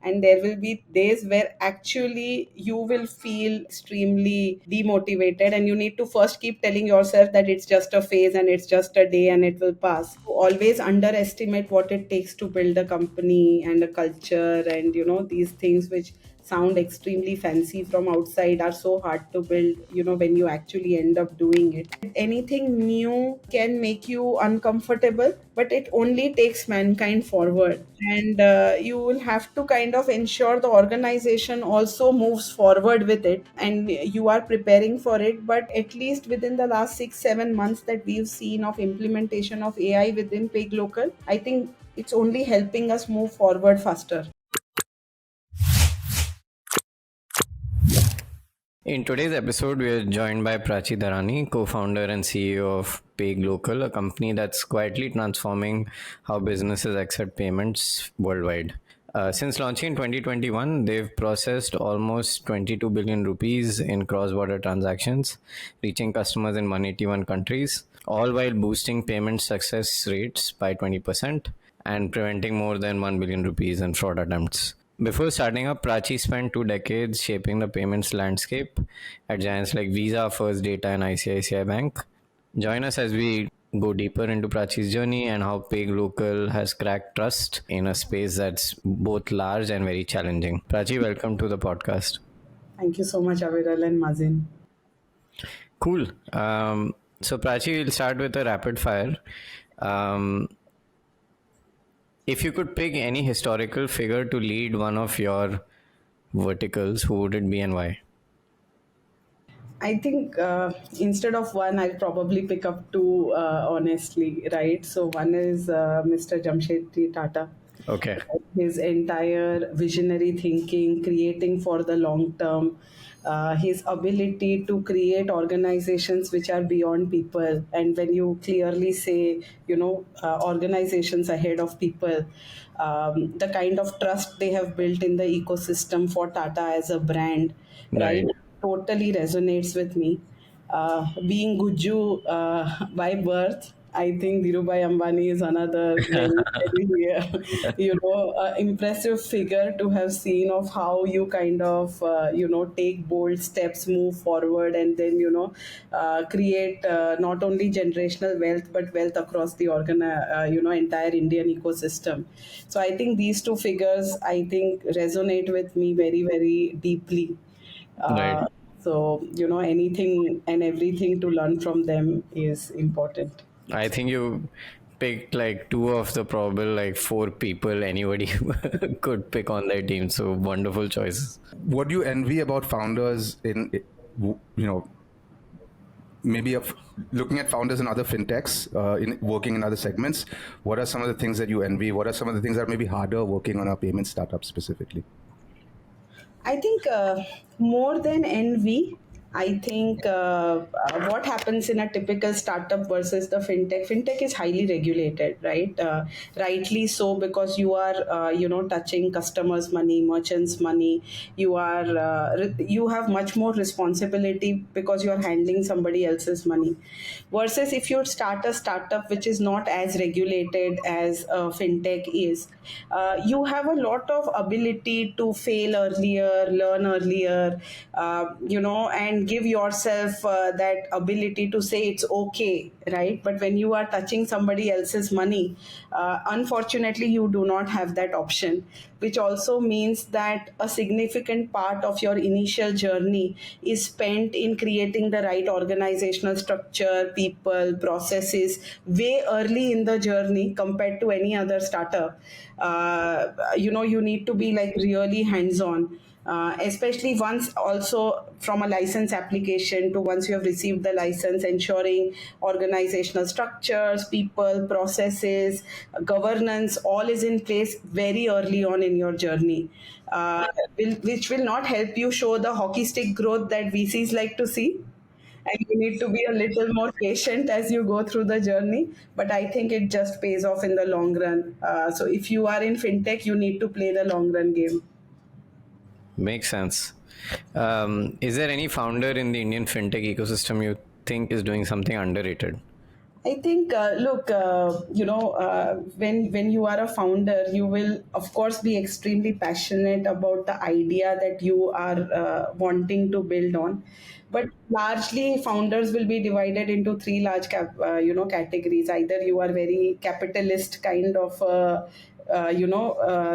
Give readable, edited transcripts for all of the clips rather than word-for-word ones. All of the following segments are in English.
and there will be days where actually you will feel extremely demotivated, and you need to first keep telling yourself that it's just a phase and it's just a day and it will pass. Always underestimate what it takes to build a company and a culture, and these things which sound extremely fancy from outside are so hard to build, when you actually end up doing it. Anything new can make you uncomfortable, but it only takes mankind forward. And you will have to kind of ensure the organization also moves forward with it, and you are preparing for it. But at least within the last 6 7 months that we've seen of implementation of AI within PayGlocal, I think it's only helping us move forward faster. In today's episode, we are joined by Prachi Dharani, co-founder and CEO of PayGlocal, a company that's quietly transforming how businesses accept payments worldwide. Since launching in 2021, they've processed almost 22 billion rupees in cross-border transactions, reaching customers in 181 countries, all while boosting payment success rates by 20% and preventing more than 1 billion rupees in fraud attempts. Before starting up, Prachi spent 2 decades shaping the payments landscape at giants like Visa, First Data, and ICICI Bank. Join us as we go deeper into Prachi's journey and how PayGlocal has cracked trust in a space that's both large and very challenging. Prachi, welcome to the podcast. Thank you so much, Aviral and Mazin. Cool. So, Prachi, we'll start with a rapid fire. Um, if you could pick any historical figure to lead one of your verticals, who would it be and why? I think instead of one, I'll probably pick up two, honestly, right? So one is Mr. Jamshedji Tata. Okay. His entire visionary thinking, creating for the long term, his ability to create organizations which are beyond people. And when you clearly say, organizations ahead of people, the kind of trust they have built in the ecosystem for Tata as a brand, right? Right. Totally resonates with me. Being Guju by birth, I think Dhirubhai Ambani is another very impressive figure to have seen of how you kind of take bold steps, move forward, and then create not only generational wealth but wealth across the entire Indian ecosystem. So I think these two figures, I think, resonate with me very very deeply. Right. uh, so, anything and everything to learn from them is important. I think you picked like two of the probable like four people anybody could pick on their team. So wonderful choices. What do you envy about founders in, maybe looking at founders in other fintechs, in working in other segments? What are some of the things that you envy? What are some of the things that are maybe harder working on a payment startup specifically? I think more than envy, I think what happens in a typical startup versus the fintech. Fintech is highly regulated, right? Rightly so, because you are, touching customers' money, merchants' money. You have much more responsibility because you are handling somebody else's money. Versus if you start a startup which is not as regulated as fintech is, you have a lot of ability to fail earlier, learn earlier, and give yourself that ability to say it's okay, right? But when you are touching somebody else's money, unfortunately, you do not have that option, which also means that a significant part of your initial journey is spent in creating the right organizational structure, people, processes way early in the journey compared to any other startup. You need to be like really hands on. Especially once also from a license application to once you have received the license, ensuring organizational structures, people, processes, governance, all is in place very early on in your journey, which will not help you show the hockey stick growth that VCs like to see. And you need to be a little more patient as you go through the journey, but I think it just pays off in the long run. So if you are in fintech, you need to play the long run game. Makes sense. Is there any founder in the Indian fintech ecosystem you think is doing something underrated? I think, look, when you are a founder, you will of course be extremely passionate about the idea that you are wanting to build on. But largely, founders will be divided into three large categories. Either you are very capitalist kind of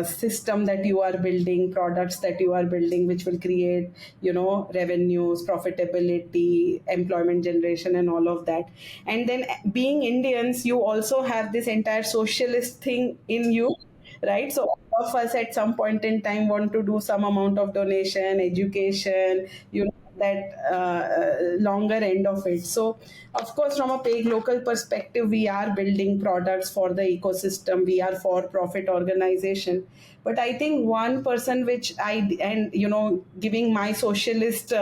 system that you are building, products that you are building, which will create revenues, profitability, employment generation, and all of that. And then, being Indians, you also have this entire socialist thing in you, right? So all of us at some point in time want to do some amount of donation, education, that longer end of it. So of course, from a PayGlocal perspective, we are building products for the ecosystem. We are for profit organization. But I think one person which giving my socialist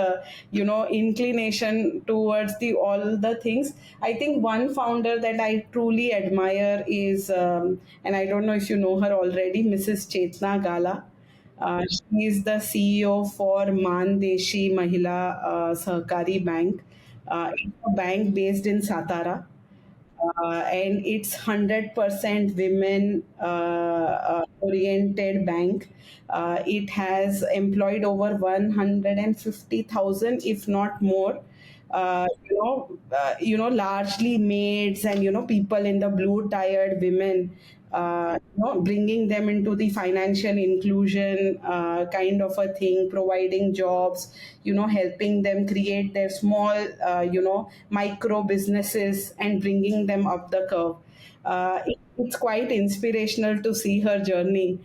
inclination towards the all the things, I think one founder that I truly admire is and I don't know if you know her already, Mrs. Chetna Gala. She is the CEO for Mandeshi Mahila Sahkari Bank. It's a bank based in Satara, and it's 100% women oriented bank. It has employed over 150,000, if not more. Largely maids and people in the blue tired women, bringing them into the financial inclusion kind of a thing, providing jobs, helping them create their small, micro businesses and bringing them up the curve. It's quite inspirational to see her journey,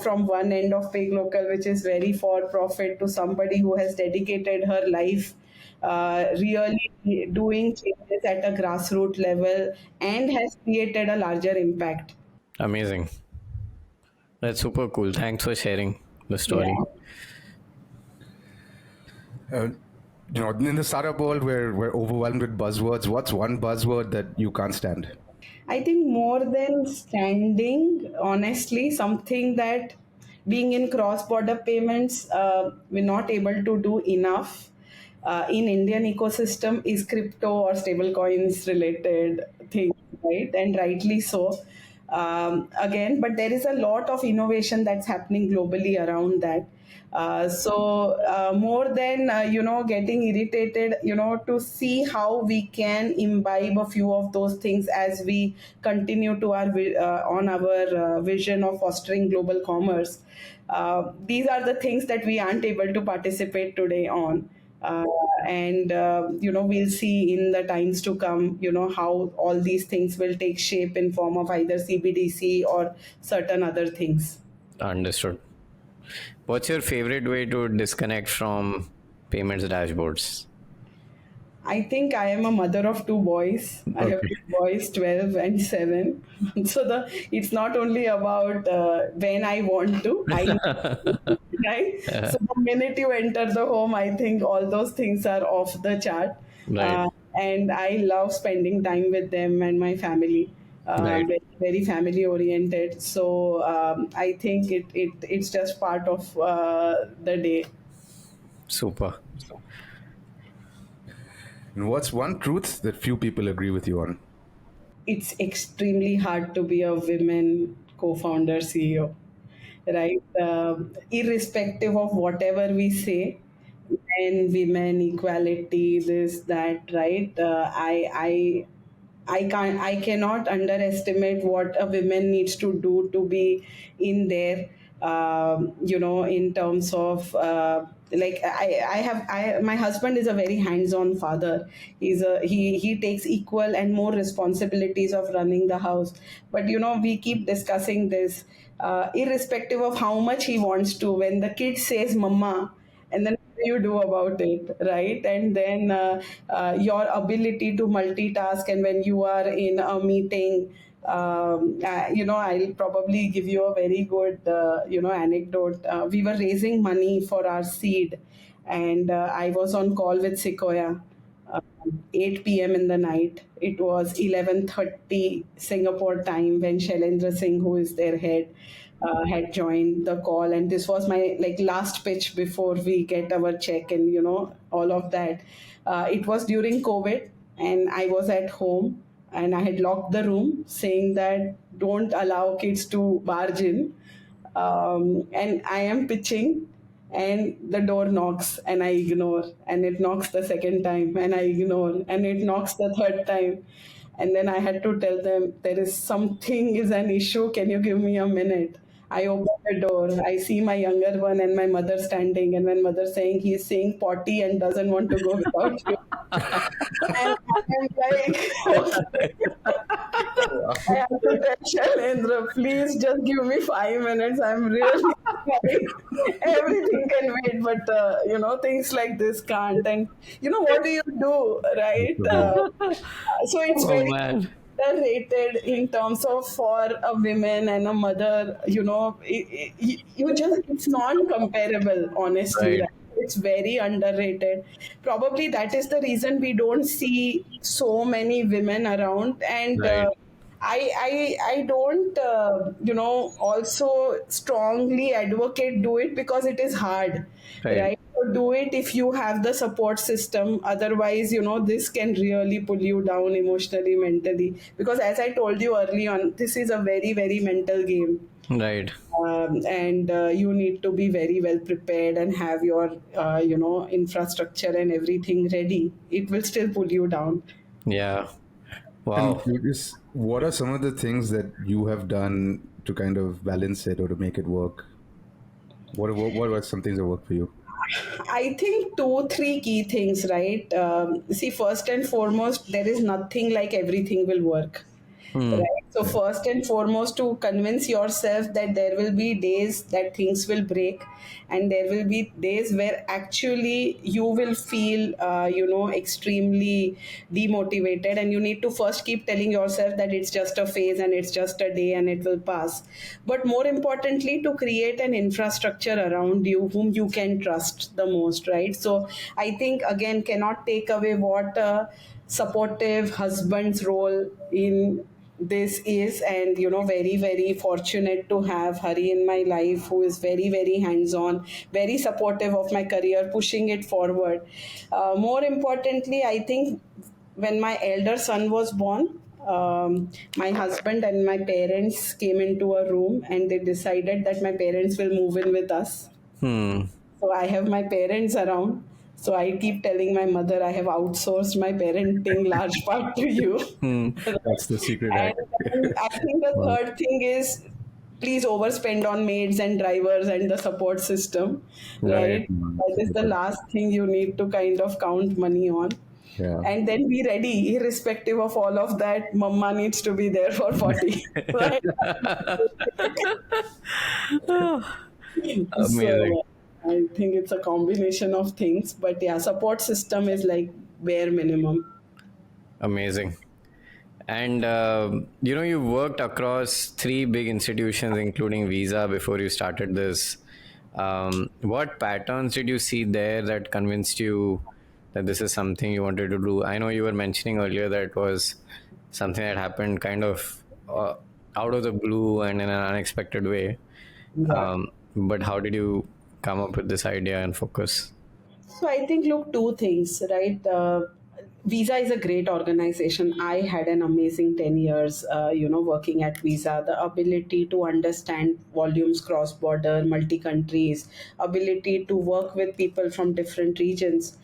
from one end of PayGlocal, which is very for profit, to somebody who has dedicated her life really doing changes at a grassroots level and has created a larger impact. Amazing. That's super cool. Thanks for sharing the Yeah. story. Uh, in the startup world, we're overwhelmed with buzzwords. What's one buzzword that you can't stand? I think more than standing, honestly, something that being in cross-border payments, we're not able to do enough in Indian ecosystem is crypto or stablecoins related things, right? And rightly so. Again, but there is a lot of innovation that's happening globally around that. More than getting irritated, to see how we can imbibe a few of those things as we continue to on our vision of fostering global commerce. These are the things that we aren't able to participate today on. Uh, and we'll see in the times to come, how all these things will take shape in form of either CBDC or certain other things. Understood. What's your favorite way to disconnect from payments dashboards? I think I am a mother of two boys. I have Okay. two boys, 12 and 7. So it's not only about when I want to, right? So the minute you enter the home, I think all those things are off the chart. Right. And I love spending time with them and my family. Right. Very, very family oriented. So I think it's just part of the day. Super. And what's one truth that few people agree with you on? It's extremely hard to be a women co-founder CEO, right? Irrespective of whatever we say, men, women, equality, this, that, right? I cannot underestimate what a woman needs to do to be in there. In terms of my husband is a very hands-on father. He takes equal and more responsibilities of running the house. But we keep discussing this, irrespective of how much he wants to. When the kid says "Mama," and then what do you do about it, right? And then your ability to multitask, and when you are in a meeting, I'll probably give you a very good anecdote. We were raising money for our seed, and I was on call with Sequoia, 8 p.m. in the night. It was 11:30 Singapore time when Shailendra Singh, who is their head, had joined the call, and this was my last pitch before we get our check and all of that. It was during COVID, and I was at home. and I had locked the room, saying that don't allow kids to barge in. And I am pitching, and the door knocks, and I ignore, and it knocks the second time, and I ignore, and it knocks the third time. And then I had to tell them there is something is an issue. Can you give me a minute? I open the door. I see my younger one and my mother standing, and my mother saying he's saying potty and doesn't want to go without you. And I'm like, I have to tell Shailendra, please just give me 5 minutes. I'm really sorry. Everything can wait, but things like this can't. And what do you do, right? So it's Oh very man. underrated in terms of for a woman and a mother. You just it's non-comparable, honestly. Right. Right? It's very underrated. Probably that is the reason we don't see so many women around. And Right. I don't also strongly advocate do it because it is hard, Right. right? So do it if you have the support system. Otherwise, this can really pull you down emotionally, mentally, because as I told you early on, this is a very very mental game. Right. And you need to be very well prepared and have your infrastructure and everything ready. It will still pull you down. Yeah. And Wow. curious, what are some of the things that you have done to kind of balance it or to make it work? What are some things that work for you? I think two, three key things, right? See, first and foremost, there is nothing like everything will work. Hmm. Right. So, Right. first and foremost, to convince yourself that there will be days that things will break, and there will be days where actually you will feel, extremely demotivated, and you need to first keep telling yourself that it's just a phase and it's just a day and it will pass. But more importantly, to create an infrastructure around you whom you can trust the most, right? So, I think again, cannot take away what a supportive husband's role in this is. And very very fortunate to have Hari in my life, who is very very hands on, very supportive of my career, pushing it forward. More importantly, I think when my elder son was born, my husband and my parents came into a room and they decided that my parents will move in with us. Hmm. So I have my parents around. So I keep telling my mother I have outsourced my parenting large part to you. Hmm. That's the secret And hack. then I think the Wow. third thing is please overspend on maids and drivers and the support system, Right. right? That is the last thing you need to kind of count money on. Yeah. And then be ready, irrespective of all of that, mama needs to be there for 40. Right? Amazing. So I think it's a combination of things. But yeah, support system is like bare minimum. Amazing. And you worked across three big institutions, including Visa, before you started this. What patterns did you see there that convinced you that this is something you wanted to do? I know you were mentioning earlier that it was something that happened kind of out of the blue and in an unexpected way. Yeah. But how did you come up with this idea and focus? So I think, look, two things, right? Visa is a great organization. I had an amazing 10 years, working at Visa. The ability to understand volumes cross border, multi countries, ability to work with people from different regions.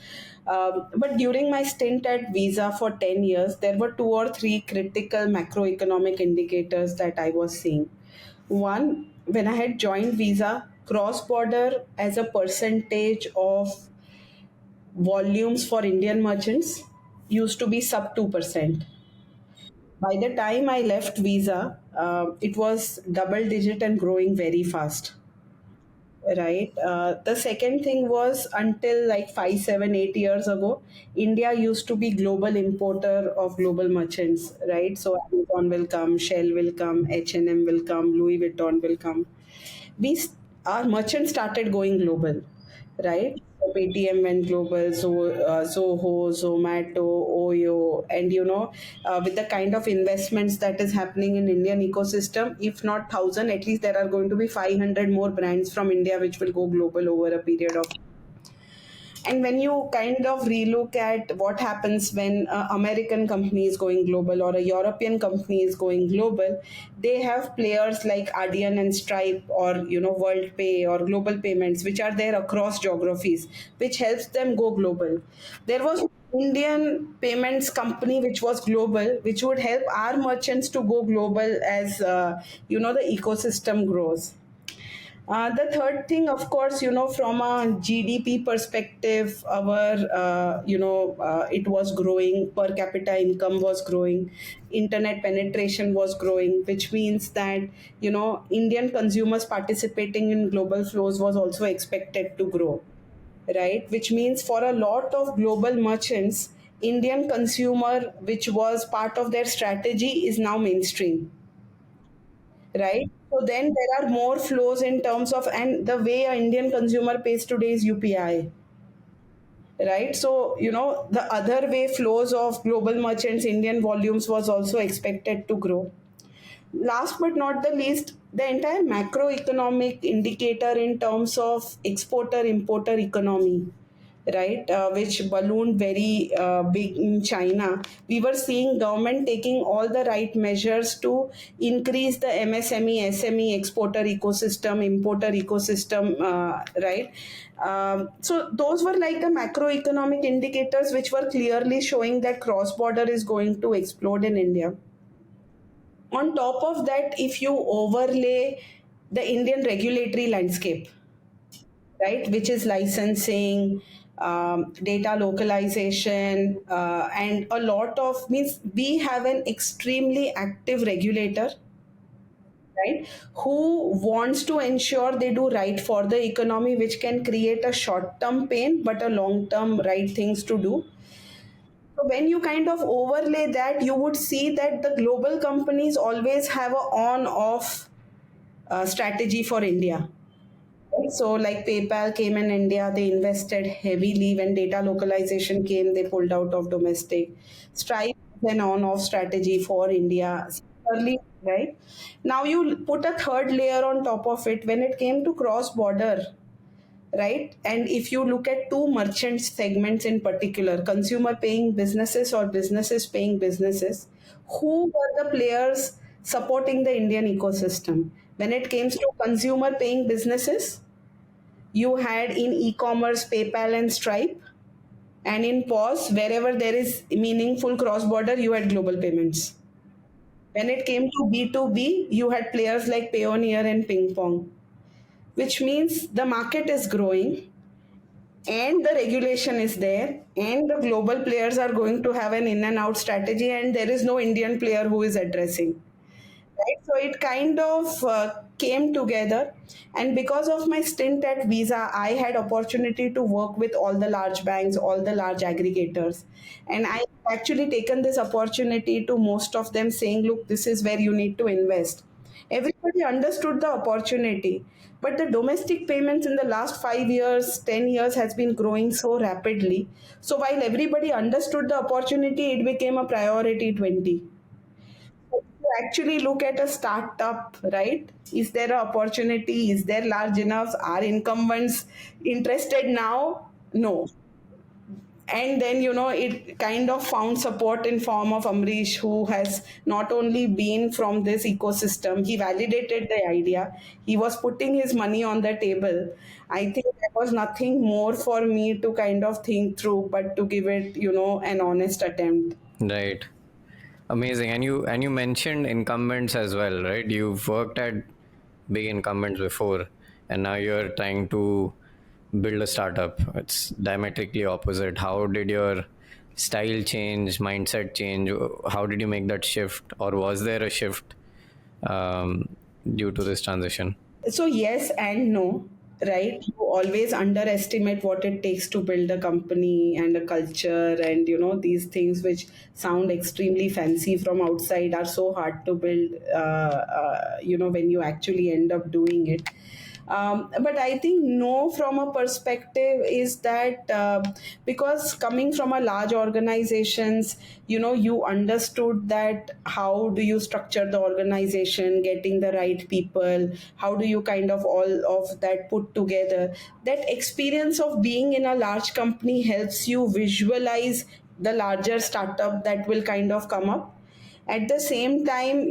But during my stint at Visa for 10 years, there were two or three critical macroeconomic indicators that I was seeing. One, when I had joined Visa, cross border as a percentage of volumes for Indian merchants used to be sub 2%. By the time I left Visa, it was double digit and growing very fast. Right. The second thing was until like 5, 7, 8 years ago, India used to be global importer of global merchants. Right. So Amazon will come, Shell will come, H&M will come, Louis Vuitton will come. we our merchants started going global, right? So Paytm went global, Zoho, Zomato, Oyo, and with the kind of investments that is happening in Indian ecosystem, if not 1,000, at least there are going to be 500 more brands from India which will go global over a period of. And when you kind of relook at what happens when an American company is going global or a European company is going global, they have players like Adyen and Stripe or WorldPay or Global Payments, which are there across geographies, which helps them go global. There was Indian payments company which was global, which would help our merchants to go global as the ecosystem grows. The third thing, of course, from a GDP perspective, it was growing, per capita income was growing, internet penetration was growing, which means that, Indian consumers participating in global flows was also expected to grow, right? Which means for a lot of global merchants, Indian consumer, which was part of their strategy, is now mainstream, right? So then there are more flows in terms of, and the way an Indian consumer pays today is UPI, right? So, the other way flows of global merchants, Indian volumes was also expected to grow. Last but not the least, the entire macroeconomic indicator in terms of exporter importer economy, right, which ballooned very big in China. We were seeing government taking all the right measures to increase the MSME, SME exporter ecosystem, importer ecosystem, right. So those were like the macroeconomic indicators which were clearly showing that cross border is going to explode in India. On top of that, if you overlay the Indian regulatory landscape, right, which is licensing, data localization, and a lot of, means we have an extremely active regulator, right, who wants to ensure they do right for the economy, which can create a short term pain but a long term right things to do. So when you kind of overlay that, you would see that the global companies always have a on-off strategy for India. Right? So like PayPal came in India, they invested heavily. When data localization came, they pulled out of domestic. Stripe is an on-off strategy for India. Similarly, right? Now you put a third layer on top of it. When it came to cross-border, right? And if you look at two merchant segments in particular, consumer paying businesses or businesses paying businesses, who were the players supporting the Indian ecosystem? When it came to consumer paying businesses, you had in e-commerce PayPal and Stripe, and in POS, wherever there is meaningful cross border, you had global payments. When it came to B2B, you had players like Payoneer and Ping Pong, which means the market is growing and the regulation is there and the global players are going to have an in and out strategy, and there is no Indian player who is addressing, right? So it kind of came together, and because of my stint at Visa, I had opportunity to work with all the large banks, all the large aggregators, and I actually taken this opportunity to most of them saying, look, this is where you need to invest. Everybody understood the opportunity, but the domestic payments in the last 5 years, 10 years has been growing so rapidly. So while everybody understood the opportunity, it became a priority 20. You actually look at a startup, right? Is there an opportunity? Is there large enough? Are incumbents interested now? No. And then it kind of found support in form of Amrish, who has not only been from this ecosystem, he validated the idea, he was putting his money on the table. I think there was nothing more for me to kind of think through but to give it an honest attempt. Right. Amazing. And you mentioned incumbents as well, right? You've worked at big incumbents before, and now you're trying to build a startup. It's diametrically opposite. How did your style change, mindset change? How did you make that shift, or was there a shift due to this transition? So yes and no, right? You always underestimate what it takes to build a company and a culture, and these things which sound extremely fancy from outside are so hard to build when you actually end up doing it. But I think no from a perspective is that because coming from a large organizations, you understood that how do you structure the organization, getting the right people, how do you kind of all of that put together. That experience of being in a large company helps you visualize the larger startup that will kind of come up. At the same time,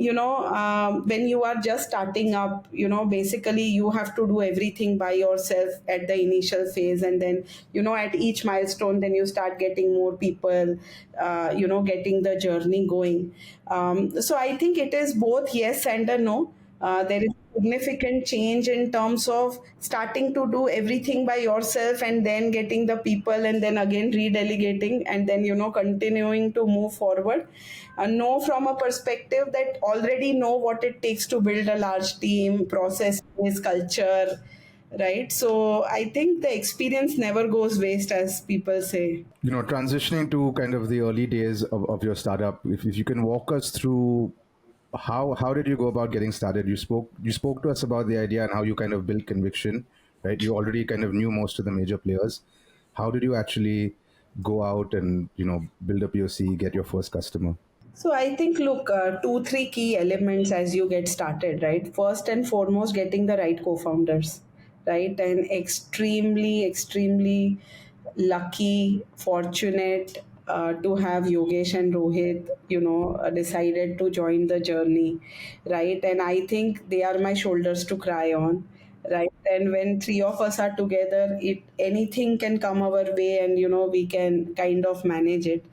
when you are just starting up, basically you have to do everything by yourself at the initial phase, and then at each milestone then you start getting more people, getting the journey going. So I think it is both yes and a no. There is significant change in terms of starting to do everything by yourself and then getting the people and then again redelegating and then continuing to move forward. Know from a perspective that already know what it takes to build a large team, processes, culture, right? So I think the experience never goes waste, as people say. Transitioning to kind of the early days of your startup, if you can walk us through how did you go about getting started? You spoke to us about the idea and how you kind of built conviction, right? You already kind of knew most of the major players. How did you actually go out and build a POC, get your first customer? So I think, look, two, three key elements as you get started, right? First and foremost, getting the right co-founders, right? And extremely, extremely lucky, fortunate to have Yogesh and Rohit, decided to join the journey, right? And I think they are my shoulders to cry on, right? And when three of us are together, it anything can come our way, and we can kind of manage it.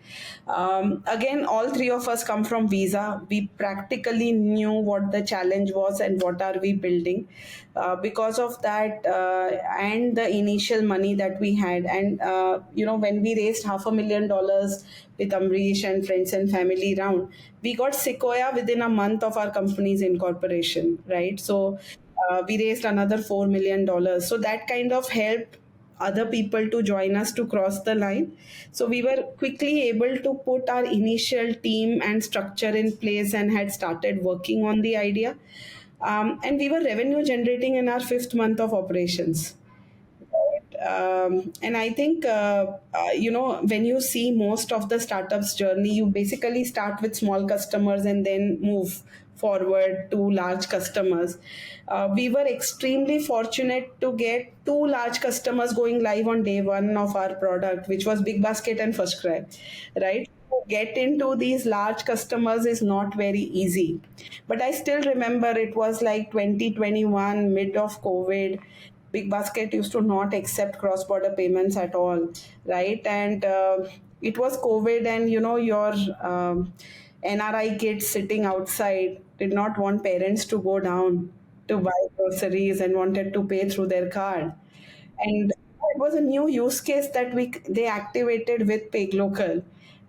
Again, all three of us come from Visa. We practically knew what the challenge was and what are we building. Because of that, and the initial money that we had, and when we raised $500,000 with Amrish and friends and family round, we got Sequoia within a month of our company's incorporation, right? So we raised another $4 million. So that kind of helped other people to join us to cross the line. So we were quickly able to put our initial team and structure in place and had started working on the idea. And we were revenue generating in our fifth month of operations. And I think, when you see most of the startups journey, you basically start with small customers and then move forward to large customers. We were extremely fortunate to get two large customers going live on day one of our product, which was Big Basket and First Cry, right? To get into these large customers is not very easy. But I still remember it was like 2021, mid of COVID. Big Basket used to not accept cross border payments at all, right? And it was COVID, and your NRI kids sitting outside did not want parents to go down to buy groceries and wanted to pay through their card. And it was a new use case that they activated with PayGlocal,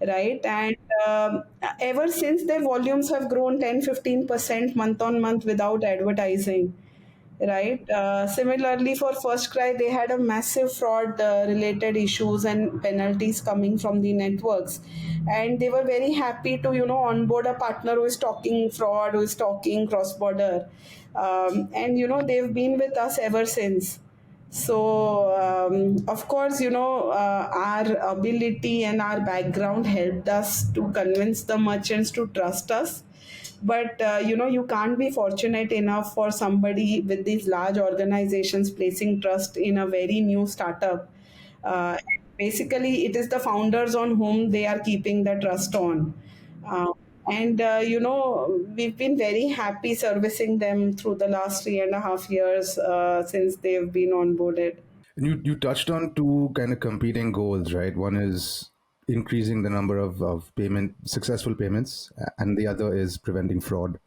right? And ever since, their volumes have grown 10-15% month on month without advertising, right? Similarly, for First Cry, they had a massive fraud related issues and penalties coming from the networks, and they were very happy to onboard a partner who is talking fraud, who is talking cross border, and they've been with us ever since. So, of course, our ability and our background helped us to convince the merchants to trust us. But, you can't be fortunate enough for somebody with these large organizations placing trust in a very new startup. Basically, it is the founders on whom they are keeping the trust on. Uh, and we've been very happy servicing them through the last 3.5 years since they've been onboarded. And you touched on two kind of competing goals, right? One is increasing the number of successful payments, and the other is preventing fraud.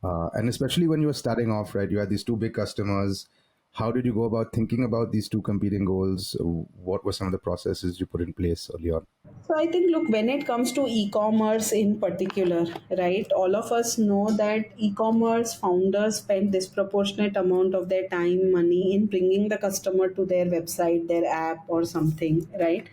And especially when you were starting off, right, you had these two big customers. How did you go about thinking about these two competing goals? What were some of the processes you put in place early on? So I think, look, when it comes to e-commerce in particular, right, all of us know that e-commerce founders spend disproportionate amount of their time, money in bringing the customer to their website, their app or something, right?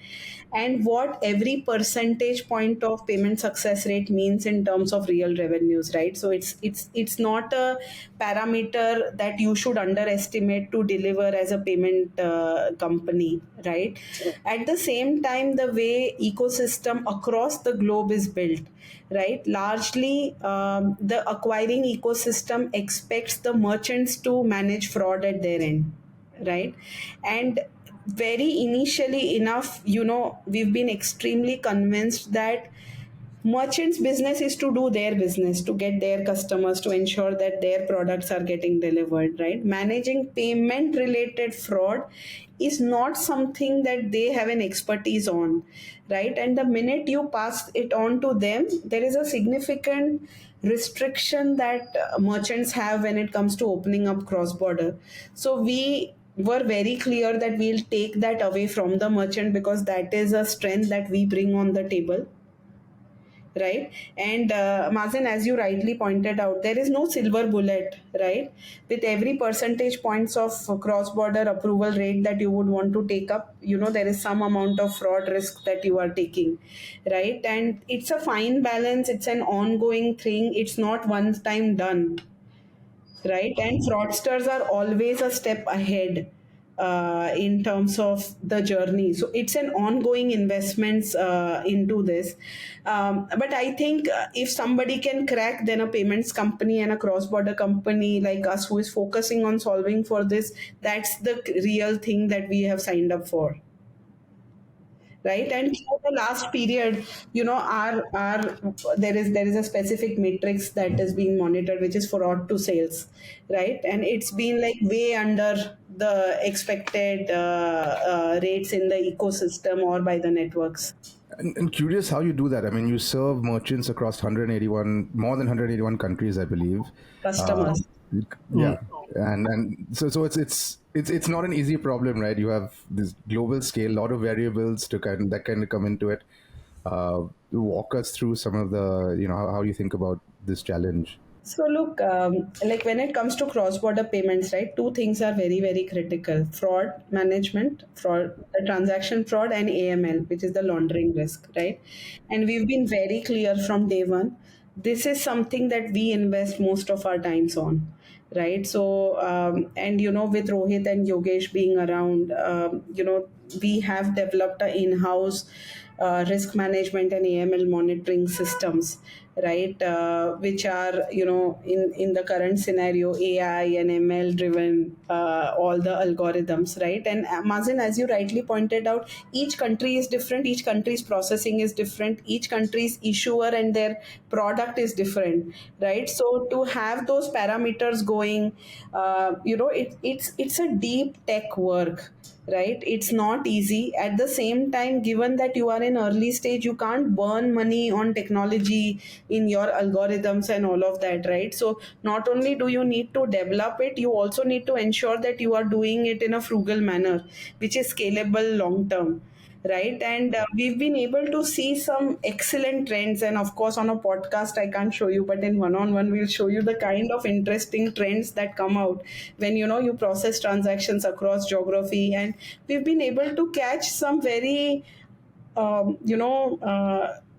And what every percentage point of payment success rate means in terms of real revenues, right? So it's not a parameter that you should underestimate to deliver as a payment company, right? At the same time, the way ecosystem across the globe is built, right, largely the acquiring ecosystem expects the merchants to manage fraud at their end, right? And very initially enough, we've been extremely convinced that merchants business is to do their business, to get their customers, to ensure that their products are getting delivered, right? Managing payment related fraud is not something that they have an expertise on, right? And the minute you pass it on to them, there is a significant restriction that merchants have when it comes to opening up cross border. So we were very clear that we'll take that away from the merchant, because that is a strength that we bring on the table, right? And Mazen, as you rightly pointed out, there is no silver bullet, right? With every percentage points of cross border approval rate that you would want to take up, there is some amount of fraud risk that you are taking, right? And it's a fine balance, it's an ongoing thing, it's not one time done, right? And fraudsters are always a step ahead in terms of the journey. So it's an ongoing investments into this. But I think if somebody can crack, then a payments company and a cross-border company like us who is focusing on solving for this, that's the real thing that we have signed up for, right? And for the last period, our there is a specific matrix that is being monitored, which is fraud to sales, right? And it's been like way under the expected rates in the ecosystem or by the networks. And curious how you do that. I mean, you serve merchants across 181, more than 181 countries, I believe. Uh, Customers. yeah, and so it's not an easy problem, right? You have this global scale, lot of variables to kind of come into it. Walk us through some of the, how you think about this challenge. So look, like when it comes to cross-border payments, right? Two things are very, very critical: fraud management, transaction fraud, and AML, which is the laundering risk, right? And we've been very clear from day one. This is something that we invest most of our times on, right? So, and with Rohit and Yogesh being around, we have developed a in-house risk management and AML monitoring systems, right? Which are, in the current scenario, AI and ML driven, all the algorithms, right? And Mazin, as you rightly pointed out, each country is different, each country's processing is different, each country's issuer and their product is different, right? So to have those parameters going, it's a deep tech work, right? It's not easy. At the same time, given that you are in early stage, you can't burn money on technology in your algorithms and all of that, right? So not only do you need to develop it, you also need to ensure that you are doing it in a frugal manner, which is scalable long term, right? And we've been able to see some excellent trends. And of course, on a podcast, I can't show you, but in one on one, we'll show you the kind of interesting trends that come out when you process transactions across geography. And we've been able to catch some very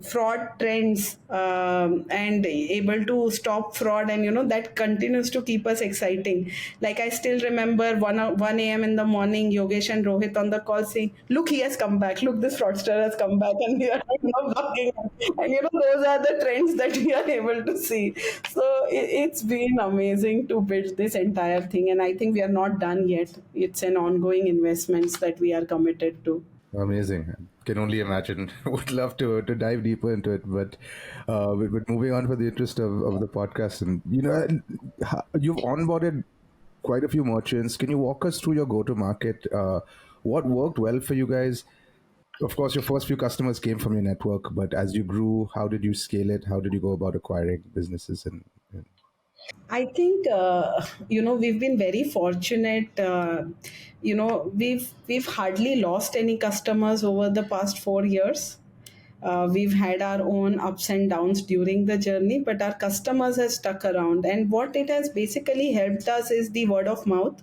fraud trends, and able to stop fraud, and that continues to keep us exciting. Like I still remember 1 a.m. in the morning, Yogesh and Rohit on the call saying, look, he has come back, look, this fraudster has come back, and we are now bugging. And those are the trends that we are able to see. So it's been amazing to build this entire thing, and I think we are not done yet. It's an ongoing investments that we are committed to. Amazing. Can only imagine. Would love to dive deeper into it, but moving on for the interest of the podcast, and you've onboarded quite a few merchants. Can you walk us through your go to market? What worked well for you guys? Of course, your first few customers came from your network, but as you grew, how did you scale it? How did you go about acquiring businesses? And I think we've been very fortunate. We've hardly lost any customers over the past 4 years, We've had our own ups and downs during the journey, but our customers have stuck around. And what it has basically helped us is the word of mouth,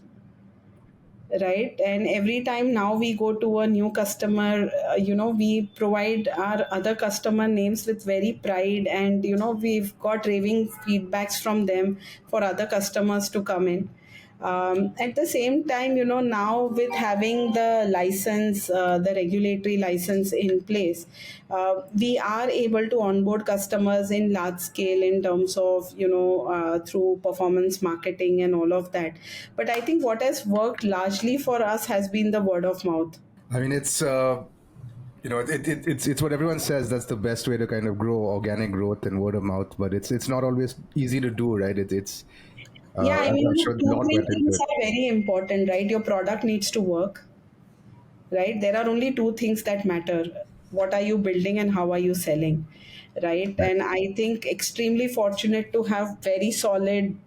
right? And every time now we go to a new customer, we provide our other customer names with very pride, and we've got raving feedbacks from them for other customers to come in. At the same time, now with having the license, the regulatory license in place, we are able to onboard customers in large scale in terms of, through performance marketing and all of that. But I think what has worked largely for us has been the word of mouth. I mean, it's it's what everyone says. That's the best way to kind of grow organic growth and word of mouth. But it's not always easy to do, right? It's Yeah, I I'm mean, sure a two, lot three went into things it. are very important, right? Your product needs to work, right? There are only two things that matter: what are you building and how are you selling, right? Right. And I think extremely fortunate to have very solid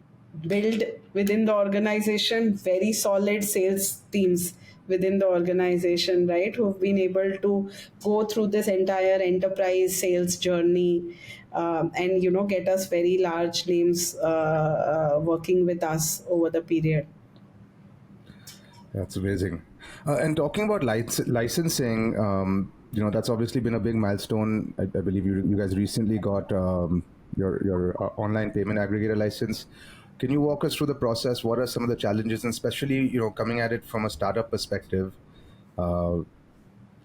build within the organization, very solid sales teams within the organization, right, who've been able to go through this entire enterprise sales journey, and get us very large names working with us over the period. That's amazing. And talking about licensing, that's obviously been a big milestone. I believe you guys recently got your online payment aggregator license. Can you walk us through the process? What are some of the challenges, and especially coming at it from a startup perspective? Uh,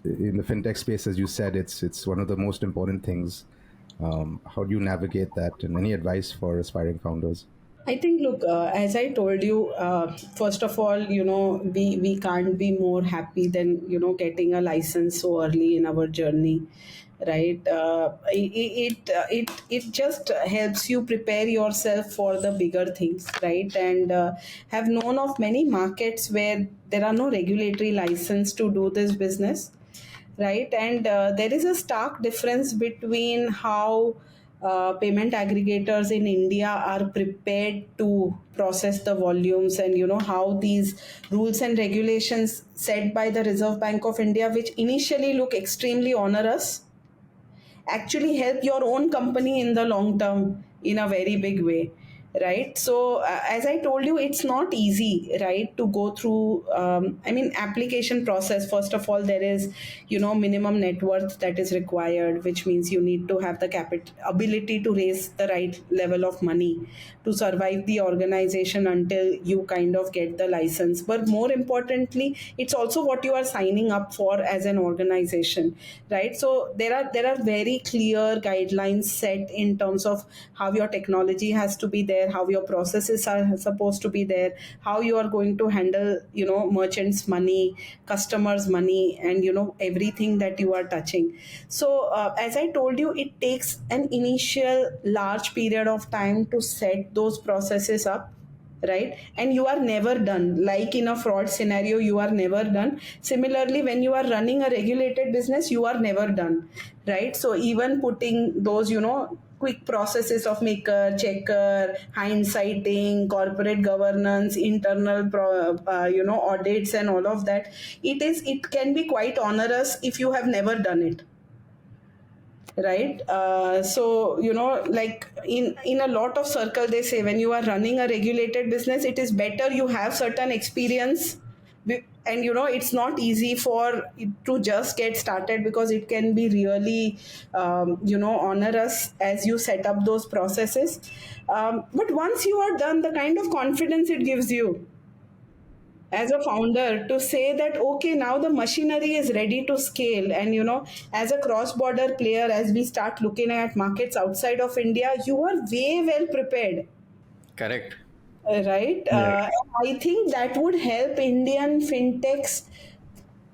in the fintech space, as you said, it's one of the most important things. How do you navigate that, and any advice for aspiring founders? I think, look, as I told you, first of all, we can't be more happy than, getting a license so early in our journey, right? It just helps you prepare yourself for the bigger things, right? And have known of many markets where there are no regulatory license to do this business, right? And there is a stark difference between how payment aggregators in India are prepared to process the volumes, and how these rules and regulations set by the Reserve Bank of India, which initially look extremely onerous, actually help your own company in the long term in a very big way, right? So as I told you, it's not easy, right, to go through, application process. First of all, there is minimum net worth that is required, which means you need to have the ability to raise the right level of money to survive the organization until you kind of get the license. But more importantly, it's also what you are signing up for as an organization, right? So there are very clear guidelines set in terms of how your technology has to be there, how your processes are supposed to be there, how you are going to handle merchants money, customers money, and everything that you are touching. So as I told you, it takes an initial large period of time to set those processes up, right? And you are never done. Like in a fraud scenario, you are never done. Similarly, when you are running a regulated business, you are never done, right? So even putting those quick processes of maker, checker, hindsighting, corporate governance, internal audits, and all of that, it can be quite onerous if you have never done it, right? So like in a lot of circle, they say when you are running a regulated business, it is better you have certain experience. And it's not easy for it to just get started, because it can be really onerous as you set up those processes. But once you are done, the kind of confidence it gives you as a founder to say that, okay, now the machinery is ready to scale. And as a cross border player, as we start looking at markets outside of India, you are way well prepared, Correct. right? Yeah. I think that would help Indian fintechs,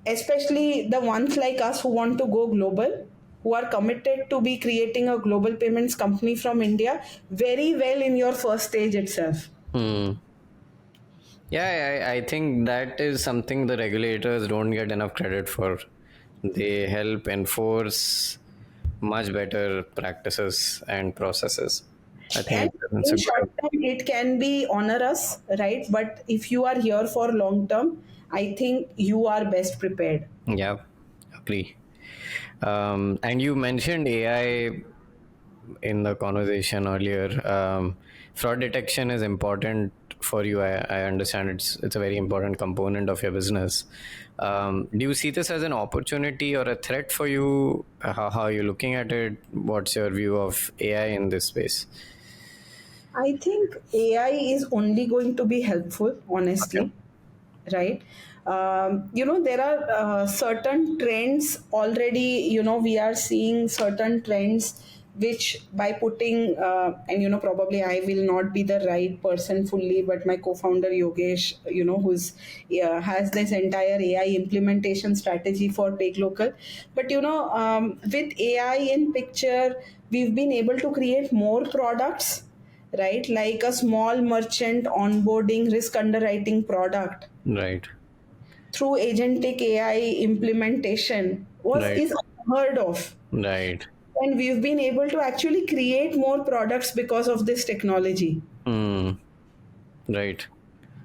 especially the ones like us who want to go global, who are committed to be creating a global payments company from India, very well in your first stage itself. Hmm. Yeah, I think that is something the regulators don't get enough credit for. They help enforce much better practices and processes. I And think it's in a good. short term, it can be onerous, right? But if you are here for long term, I think you are best prepared. Yeah, agree. And you mentioned AI in the conversation earlier. Fraud detection is important for you. I understand it's a very important component of your business. Do you see this as an opportunity or a threat for you? How are you looking at it? What's your view of AI in this space? I think AI is only going to be helpful, Okay. honestly, right? There are certain trends already. We are seeing certain trends which, by putting, and probably I will not be the right person fully, but my co-founder Yogesh, who's has this entire AI implementation strategy for PayGlocal. But with AI in picture, we've been able to create more products, right? Like a small merchant onboarding risk underwriting product Right. through agentic AI implementation was Right. is unheard of. Right. And we've been able to actually create more products because of this technology, Hmm. Right.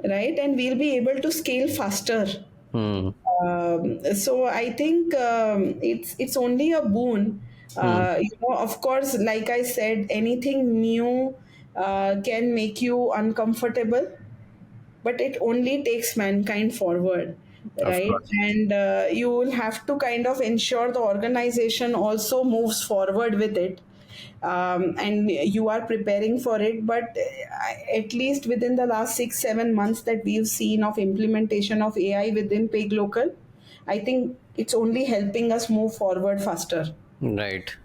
right? And we'll be able to scale faster. Hmm. So I think it's only a boon. Hmm. Of course, like I said, anything new can make you uncomfortable, but it only takes mankind forward, Of right? course. And you will have to kind of ensure the organization also moves forward with it, and you are preparing for it. But at least within the last 6 7 months that we've seen of implementation of AI within PayGlocal, I think it's only helping us move forward faster. Right.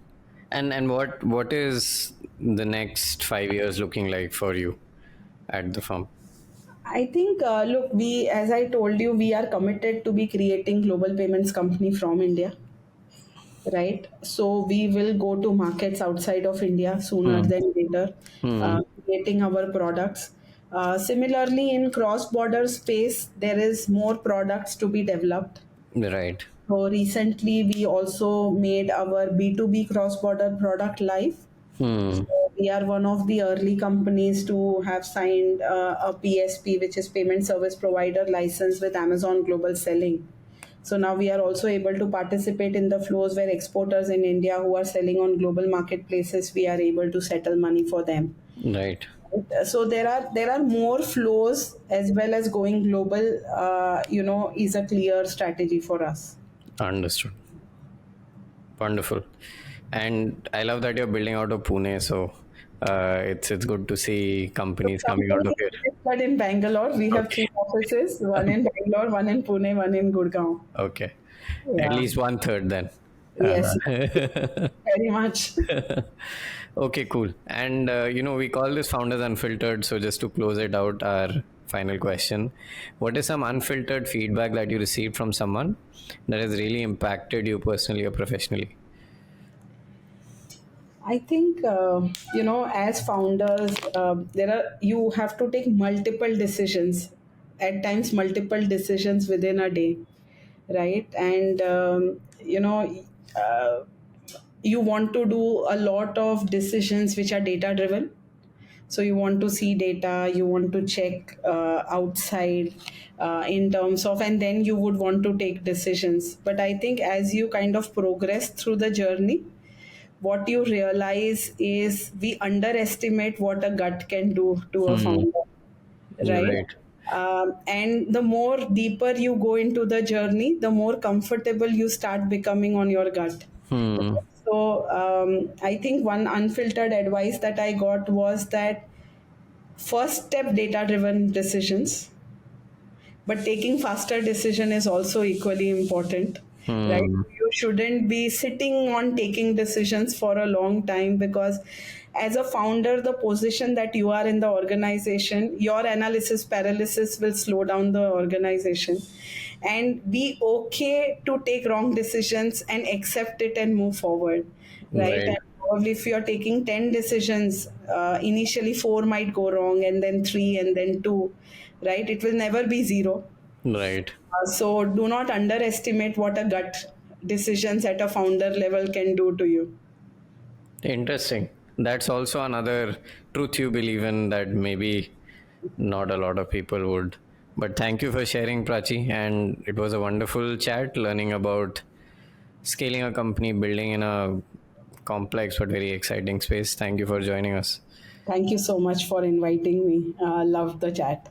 And what is the next 5 years looking like for you at the firm? I think, look, as I told you, we are committed to be creating global payments company from India, right? So we will go to markets outside of India sooner Hmm. than later, Hmm. creating our products. Similarly, in cross-border space, there is more products to be developed. Right. So recently, we also made our B2B cross-border product live. Hmm. So we are one of the early companies to have signed a PSP, which is Payment Service Provider license with Amazon Global Selling. So now we are also able to participate in the flows where exporters in India who are selling on global marketplaces, we are able to settle money for them. Right. So there are more flows as well as going global. Is a clear strategy for us. Understood. Wonderful. And I love that you're building out of Pune. So it's good to see The companies coming out company of is here. registered in Bangalore. We have Okay. three offices: one in Bangalore, one in Pune, one in Gurgaon. Okay. At Yeah. least one third then. Yes. Very much. Okay, cool. And we call this Founders Unfiltered. So just to close it out, our final question: what is some unfiltered feedback that you received from someone that has really impacted you personally or professionally? I think as founders, you have to take multiple decisions, at times multiple decisions within a day, right? And uh, you want to do a lot of decisions which are data driven. So you want to see data, you want to check outside in terms of, and then you would want to take decisions. But I think as you kind of progress through the journey, what you realize is we underestimate what a gut can do to a Hmm. founder, right? Right. And the more deeper you go into the journey, the more comfortable you start becoming on your gut. Hmm. So I think one unfiltered advice that I got was that first step, data driven decisions, but taking faster decision is also equally important, right? Hmm. You shouldn't be sitting on taking decisions for a long time, because as a founder, the position that you are in the organization, your analysis paralysis will slow down the organization. And be okay to take wrong decisions and accept it and move forward, right? Right. And probably if you're taking 10 decisions, initially 4 might go wrong, and then 3, and then 2, right? It will never be zero. Right. So do not underestimate what a gut decisions at a founder level can do to you. Interesting. That's also another truth you believe in that maybe not a lot of people would. But thank you for sharing, Prachi. And it was a wonderful chat learning about scaling a company, building in a complex but very exciting space. Thank you for joining us. Thank you so much for inviting me. Loved the chat.